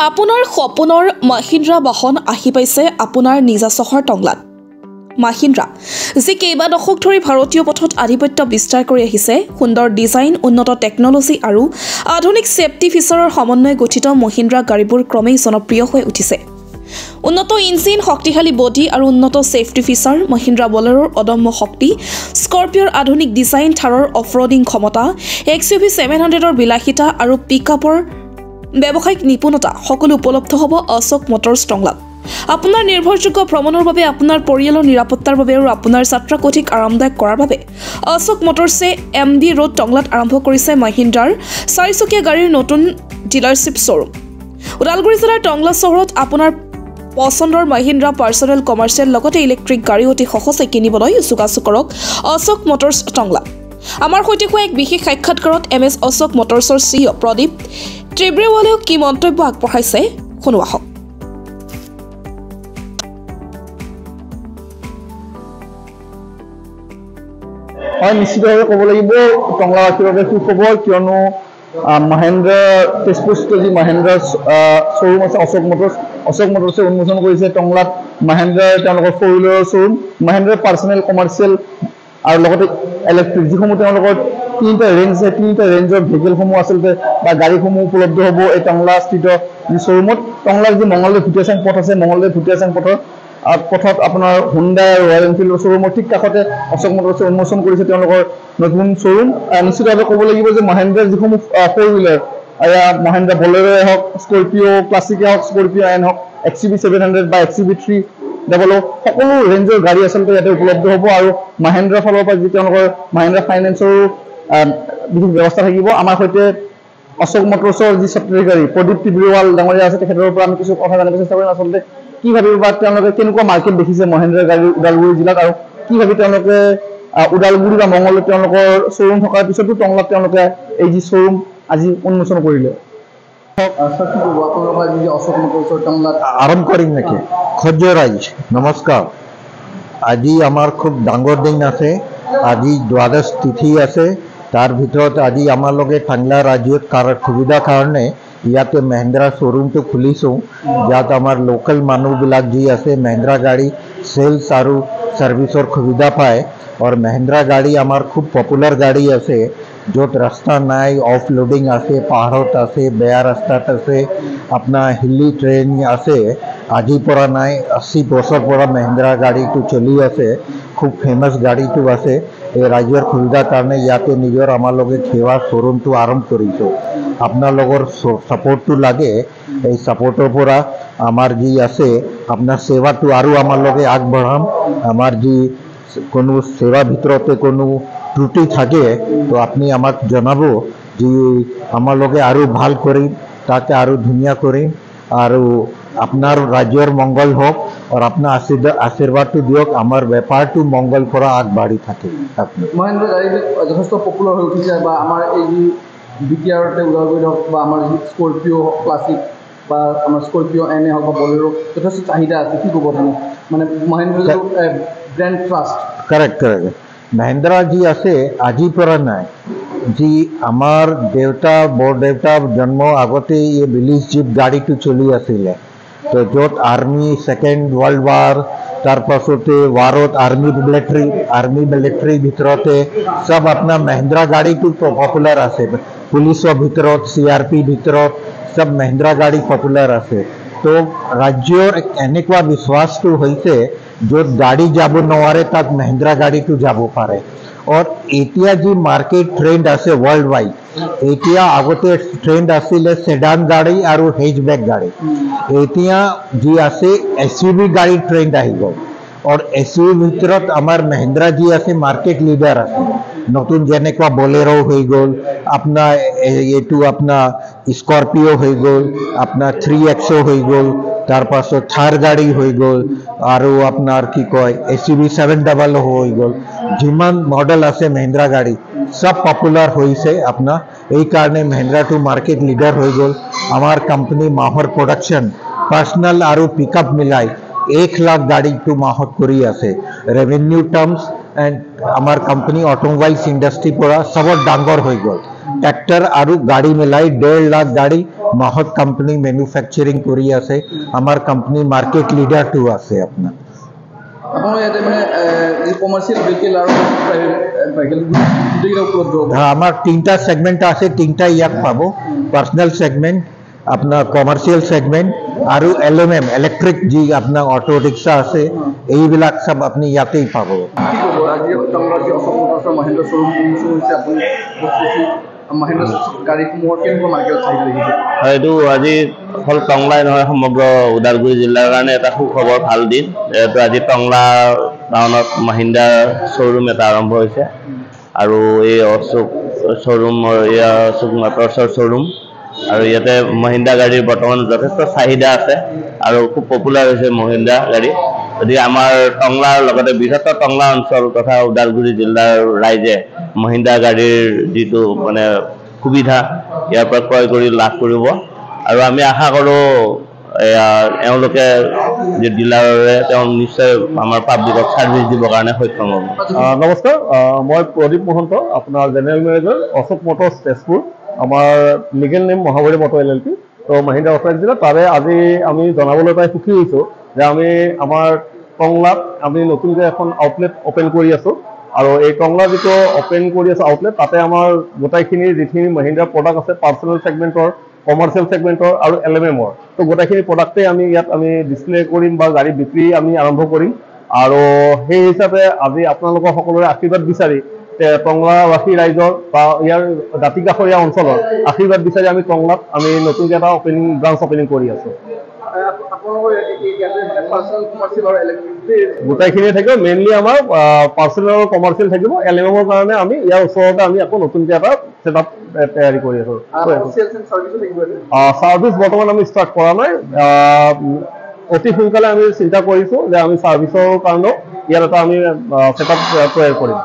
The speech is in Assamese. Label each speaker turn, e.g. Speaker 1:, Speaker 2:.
Speaker 1: আপোনাৰ সপোনৰ মহিন্দ্ৰা বাহন আহি পাইছে আপোনাৰ নিজা চহৰ টংলাত। মহিন্দ্ৰা যি কেইবা দশক ধৰি ভাৰতীয় পথত আধিপত্য বিস্তাৰ কৰি আহিছে, সুন্দৰ ডিজাইন, উন্নত টেকনলজি আৰু আধুনিক সেফটি ফিচাৰৰ সমন্বয়ে গঠিত মহিন্দ্ৰা গাড়ীবোৰ ক্ৰমেই জনপ্ৰিয় হৈ উঠিছে। উন্নত ইঞ্জিন, শক্তিশালী বডি আৰু উন্নত সেফটি ফিচাৰ, মহিন্দ্ৰা বলেৰোৰ অদম্য শক্তি, স্কৰপিঅ'ৰ আধুনিক ডিজাইন, থাৰৰ অফৰোডিং ক্ষমতা, XUV 700ৰ বিলাসিতা আৰু পিকআপৰ ব্যৱসায়িক নিপুণতা সকলো উপলব্ধ হ'ব অশোক মটৰ্ছ টংলাত। আপোনাৰ নিৰ্ভৰযোগ্য ভ্ৰমণৰ বাবে, আপোনাৰ পৰিয়ালৰ নিৰাপত্তাৰ বাবে আৰু আপোনাৰ যাত্ৰাক অধিক আৰামদায়ক কৰাৰ বাবে অশোক মটৰ্ছে MD ৰোড টংলাত আৰম্ভ কৰিছে মহিন্দ্ৰাৰ 4চকীয়া গাড়ীৰ নতুন ডিলাৰশ্বিপ শ্বৰুম। ওদালগুৰি জিলাৰ টংলা চহৰত আপোনাৰ পচন্দৰ মহিন্দ্ৰা পাৰ্চনেল, কমাৰ্চিয়েল লগতে ইলেক্ট্ৰিক গাড়ী অতি সহজে কিনিবলৈ যোগাযোগ কৰক অশোক মটৰ্ছ টংলা। আমাৰ সৈতে হোৱা এক বিশেষ সাক্ষাৎকাৰত MS অশোক মটৰ্ছৰ CEO প্ৰদীপ ত্ৰিবেৱালেও কি মন্তব্য আগবঢ়াইছে শুনো আহক।
Speaker 2: হয়, নিশ্চিতভাৱে ক'ব লাগিব টংলাবাসীৰ বাবে সুখবৰ, কিয়নো মহিন্দ্ৰা তেজপুৰস্থিত যি মহিন্দ্ৰা শ্বৰুম আছে অশোক মটৰ্ছে উন্মোচন কৰিছে টংলাত মহিন্দ্ৰাৰ তেওঁলোকৰ 4 হুইলাৰৰ শ্বৰুম, মহিন্দ্ৰাৰ পাৰ্চনেল, কমাৰ্চিয়েল আৰু লগতে ইলেক্ট্ৰিক, যিসমূহ তেওঁলোকৰ তিনিটা ৰেঞ্জৰ ভেহিকেলসমূহ আচলতে বা গাড়ীসমূহ উপলব্ধ হ'ব এই টংলাস্থিত যি শ্বৰুমত। টংলাৰ যি মঙলদৈ ভুটীয়াচাং পথ আছে, মঙলদৈ ভুটীয়াচাং পথত আপোনাৰ হুণ্ডাই আৰু ৰয়েল এনফিল্ডৰ শ্বৰুমৰ ঠিক কাষতে অশোক মটৰ্ছে উন্মোচন কৰিছে তেওঁলোকৰ নতুন শ্বৰুম। নিশ্চিতভাৱে ক'ব লাগিব যে মহিন্দ্ৰাৰ যিসমূহ 4 হুইলাৰ, মহিন্দ্ৰা বলেৰোৱে হওক, স্কৰপিঅ' ক্লাছিকে হওক, স্কৰপিঅ' এন হওক, XUV 700 বা XUV 300, সকলো ৰেঞ্জৰ গাড়ী আচলতে ইয়াতে উপলব্ধ হ'ব। আৰু মহিন্দ্ৰাৰ ফালৰ পৰা যি তেওঁলোকৰ মহিন্দ্ৰা ফাইনেন্সৰো বিশেষ ব্যৱস্থা থাকিব। আমাৰ সৈতে অশোক মটৰ্ছৰ যি ছেক্ৰেটাৰী প্ৰদীপ ত্ৰিবেৱাল ডাঙৰীয়া আছে, তেখেতৰ পৰা আমি কিছু কথা জানিব চেষ্টা কৰিম। আচলতে কি ভাবিব বা তেওঁলোকে কেনেকুৱা মাৰ্কেট দেখিছে মহিন্দ্ৰা গাড়ী ওদালগুৰি জিলাত, আৰু কি ভাবি তেওঁলোকে ওদালগুৰি বা মঙলদৈত তেওঁলোকৰ শ্বৰুম থকাৰ পিছতো টংলাত তেওঁলোকে এই যি শ্বৰুম আজি উন্মোচন কৰিলে।
Speaker 3: আৰম্ভ কৰিম নেকি? খৰ্যৰাজ নমস্কাৰ। আজি আমাৰ খুব ডাঙৰ দিন আছে, আজি দ্বাদশ তিথি আছে। তাৰ ভিতৰত আজি আমালোকে টাংলা ৰাজ্যত সুবিধাৰ কাৰণে ইয়াতে মহিন্দ্ৰা শ্বৰুমটো খুলিছোঁ, যাত আমাৰ লোকেল মানুহবিলাক যি আছে মহিন্দ্ৰা গাড়ী চেলছ আৰু ছাৰ্ভিচৰ সুবিধা পায়। আৰু মহিন্দ্ৰা গাড়ী আমাৰ খুব পপুলাৰ গাড়ী আছে, য'ত ৰাস্তা নাই, অফ লোডিং আছে, পাহাৰত আছে, বেয়া ৰাস্তাত আছে, আপোনাৰ হিলি ট্ৰেইন আছে। আজিৰ পৰা নাই, 80 বছৰ পৰা মহিন্দ্ৰা গাড়ীটো চলি আছে, খুব ফেমাছ গাড়ীটো আছে। এই ৰাজ্যৰ সুবিধাৰ কাৰণে ইয়াতে নিজৰ আমালোকে সেৱা শ্বৰুমটো আৰম্ভ কৰিছোঁ। আপোনালোকৰ ছাপোৰ্টটো লাগে, এই ছাপোৰ্টৰ পৰা আমাৰ যি আছে আপোনাৰ সেৱাটো আৰু আমালোকে আগবঢ়াম। আমাৰ যি কোনো সেৱাৰ ভিতৰতে কোনো ত্ৰুটি থাকে তো আপুনি আমাক জনাব, যি আমালোকে আৰু ভাল কৰিম, তাকে আৰু ধুনীয়া কৰিম। আৰু আপোনাৰ ৰাজ্যৰ মংগল হওক আৰু আপোনাৰ আশীৰ্বাদটো দিয়ক, আমাৰ বেপাৰটো মংগল পৰা আগবাঢ়ি থাকে।
Speaker 2: মহিন্দ্ৰা গাড়ী যথেষ্ট পপুলাৰ হৈ উঠিছে, বা আমাৰ এই যি বিটিআৰতে ওদালগুৰিত হওক বা আমাৰ যি স্কৰপিঅ' হওক, ক্লাছিক বা আমাৰ স্কৰপিঅ' এনে হওক বা বলেৰো, যথেষ্ট চাহিদা আছে। কি ক'ব আপুনি, মানে Mahindra brand trust? Correct.
Speaker 3: Mahindra যি আছে আজিৰ পৰা নাই, যি আমাৰ বৰদেউতা জন্ম আগতে এই বিলিছ জীপ গাড়ীটো চলি আছিলে, তো য'ত আৰ্মি ছেকেণ্ড ৱৰ্ল্ড ৱাৰ, তাৰপাছতে ৱাৰত আৰ্মি মিলিটাৰীৰ ভিতৰতে চব আপোনাৰ মহিন্দ্ৰা গাড়ীটো পপুলাৰ আছে। পুলিচৰ ভিতৰত, CRP ভিতৰত চব মহিন্দ্ৰা গাড়ী পপুলাৰ আছে। তো ৰাজ্যৰ এনেকুৱা বিশ্বাসটো হৈছে, য'ত গাড়ী যাব নোৱাৰে তাত মহিন্দ্ৰা গাড়ীটো যাব পাৰে। আৰু এতিয়া যি মাৰ্কেট ট্ৰেণ্ড আছে ৱৰ্ল্ড ৱাইড, এতিয়া আগতে ট্ৰেণ্ড আছিলে সেডান গাড়ী আৰু হেচবেক গাড়ী, এতিয়া যি আছে SUV গাড়ীৰ ট্ৰেণ্ড আহি গ'ল। আৰু SUV ভিতৰত আমাৰ মহিন্দ্ৰা যি আছে মাৰ্কেট লিডাৰ আছে। নতুন যেনেকুৱা বলেৰো হৈ গ'ল, আপোনাৰ এইটো আপোনাৰ স্কৰপিঅ' হৈ গ'ল, আপোনাৰ 3XO হৈ গ'ল, তাৰপাছত থাৰ গাড়ী হৈ গ'ল, আৰু আপোনাৰ কি কয় XUV 700 হৈ গ'ল। যিমান মডেল আছে মহিন্দ্ৰা গাড়ী চব পপুলাৰ হৈছে আপোনাৰ, এই কাৰণে মহিন্দ্ৰাটো মাৰ্কেট লিডাৰ হৈ গ'ল। আমাৰ কোম্পানী মাহৰ প্ৰডাকশ্যন পাৰ্চনেল আৰু পিকআপ মিলাই 1 লাখ গাড়ীটো মাহত কৰি আছে। ৰেভিনিউ টাৰ্মছ এণ্ড আমাৰ কোম্পানী অটোমোবাইলছ ইণ্ডাষ্ট্ৰীৰ পৰা চবত ডাঙৰ হৈ গ'ল। ট্ৰেক্টৰ আৰু গাড়ী মিলাই 1.5 লাখ গাড়ী মাহত কোম্পানী মেনুফেকচাৰিং কৰি আছে আমাৰ কোম্পানী মাৰ্কেট লিডাৰটো আছে আপোনাৰ
Speaker 2: আপোনাৰ ইয়াতে মানে এই কমাৰ্চিয়েল ভেহিকেল আৰু প্ৰাইভেট ভেহিকেল দুইটা উপলব্ধ হ'ব
Speaker 3: আমাৰ তিনিটা সেগমেন্ট আছে তিনিটা ইয়াত পাব পাৰ্সোনেল সেগমেন্ট আপনার কমার্শিয়াল সেগমেন্ট আর এলএমএম ইলেকট্রিক যি আপনার অটো রিক্সা আছে এইবিলাক সব আপনি ইয়াতেই পাব
Speaker 4: হয়তো আজি অকল টংলাই নহয় সমগ্ৰ ওদালগুৰি জিলাৰ কাৰণে এটা সুখবৰ ভাল দিন যেহেতু আজি টংলা টাউনত মহিন্দ্ৰা শ্ব'ৰুম এটা আৰম্ভ হৈছে আৰু এই অশোক শ্ব'ৰুমৰ অশোক মটৰ্ছৰ শ্ব'ৰুম আৰু ইয়াতে মহিন্দ্ৰা গাড়ীৰ বৰ্তমান যথেষ্ট চাহিদা আছে আৰু খুব পপুলাৰ হৈছে মহিন্দ্ৰা গাড়ী গতিকে আমাৰ টংলাৰ লগতে বৃহত্ত টংলা অঞ্চল তথা ওদালগুৰি জিলাৰ ৰাইজে মহিন্দ্ৰা গাড়ীৰ যিটো মানে সুবিধা ইয়াৰ পৰা ক্ৰয় কৰি লাভ কৰিব আৰু আমি আশা কৰোঁ এওঁলোকে যে ডিলাৰে তেওঁ নিশ্চয় আমাৰ পাব্লিকক ছাৰ্ভিচ দিবৰ কাৰণে সক্ষম হ'ব
Speaker 2: নমস্কাৰ মই প্ৰদীপ মহন্ত আপোনাৰ general manager Ashok motors Tezpur আমাৰ legal name Mahabari motor LLP তো মহিন্দ্ৰা অথৰাইজ ডিলাৰ তাৰে আজি আমি জনাবলৈ পাই সুখী হৈছোঁ যে আমি আমাৰ টংলাত আমি নতুনকৈ এখন আউটলেট অপেন কৰি আছোঁ আৰু এই টংলা যিটো অপেন কৰি আছোঁ আউটলেট তাতে আমাৰ গোটেইখিনি যিখিনি মহিন্দ্ৰা প্ৰডাক্ট আছে পাৰ্চনেল ছেগমেণ্টৰ কমাৰ্চিয়েল ছেগমেণ্টৰ আৰু LMMৰ তো গোটেইখিনি প্ৰডাক্টেই আমি ইয়াত আমি ডিছপ্লে কৰিম বা গাড়ী বিক্ৰী আমি আৰম্ভ কৰিম আৰু সেই হিচাপে আজি আপোনালোকৰ সকলোৰে আশীৰ্বাদ বিচাৰি টংলাবাসী ৰাইজৰ বা ইয়াৰ দাঁতিকাষৰীয়া অঞ্চলৰ আশীৰ্বাদ বিচাৰি আমি টংলাত আমি নতুনকৈ এটা ব্ৰাঞ্চ অপেনিং কৰি আছোঁ গোটেইখিনি থাকিব মেইনলি আমাৰ পাৰ্চনেল আৰু কমাৰ্চিয়েল থাকিব LMMৰ কাৰণে আমি ইয়াৰ ওচৰতে আমি আকৌ নতুনকৈ এটা ছেটআপ তৈয়াৰী কৰি আছোঁ ছাৰ্ভিচ বৰ্তমান আমি ষ্টাৰ্ট কৰা নাই অতি সোনকালে আমি চিন্তা কৰিছোঁ যে আমি ছাৰ্ভিচৰ কাৰণেও ইয়াত এটা আমি ছেটআপ তৈয়াৰ কৰিম